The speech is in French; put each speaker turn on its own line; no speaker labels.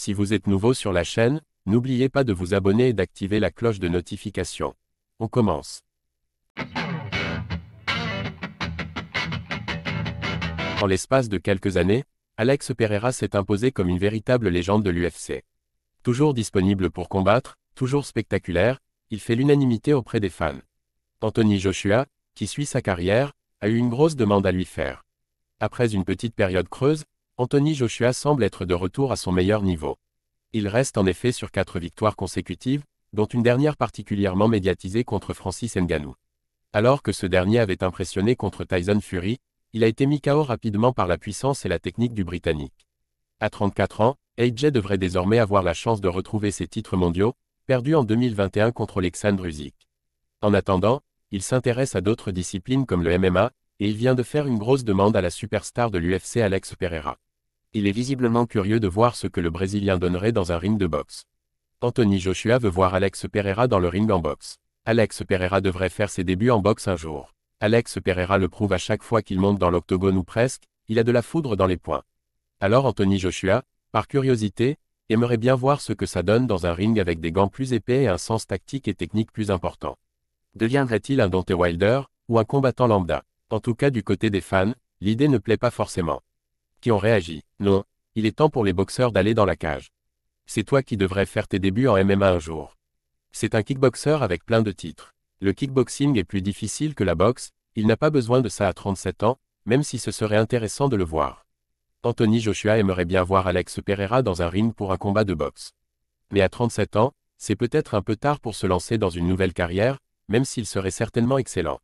Si vous êtes nouveau sur la chaîne, n'oubliez pas de vous abonner et d'activer la cloche de notification. On commence. En l'espace de quelques années, Alex Pereira s'est imposé comme une véritable légende de l'UFC. Toujours disponible pour combattre, toujours spectaculaire, il fait l'unanimité auprès des fans. Anthony Joshua, qui suit sa carrière, a eu une grosse demande à lui faire. Après une petite période creuse, Anthony Joshua semble être de retour à son meilleur niveau. Il reste en effet sur 4 victoires consécutives, dont une dernière particulièrement médiatisée contre Francis Ngannou. Alors que ce dernier avait impressionné contre Tyson Fury, il a été mis KO rapidement par la puissance et la technique du Britannique. À 34 ans, AJ devrait désormais avoir la chance de retrouver ses titres mondiaux, perdus en 2021 contre Alexandre Usyk. En attendant, il s'intéresse à d'autres disciplines comme le MMA, et il vient de faire une grosse demande à la superstar de l'UFC Alex Pereira. Il est visiblement curieux de voir ce que le Brésilien donnerait dans un ring de boxe. Anthony Joshua veut voir Alex Pereira dans le ring en boxe. Alex Pereira devrait faire ses débuts en boxe un jour. Alex Pereira le prouve à chaque fois qu'il monte dans l'octogone ou presque, il a de la foudre dans les poings. Alors Anthony Joshua, par curiosité, aimerait bien voir ce que ça donne dans un ring avec des gants plus épais et un sens tactique et technique plus important. Deviendrait-il un Deontay Wilder, ou un combattant lambda? En tout cas du côté des fans, l'idée ne plaît pas forcément. Qui ont réagi? Non, il est temps pour les boxeurs d'aller dans la cage. C'est toi qui devrais faire tes débuts en MMA un jour. C'est un kickboxer avec plein de titres. Le kickboxing est plus difficile que la boxe, il n'a pas besoin de ça à 37 ans, même si ce serait intéressant de le voir. Anthony Joshua aimerait bien voir Alex Pereira dans un ring pour un combat de boxe. Mais à 37 ans, c'est peut-être un peu tard pour se lancer dans une nouvelle carrière, même s'il serait certainement excellent.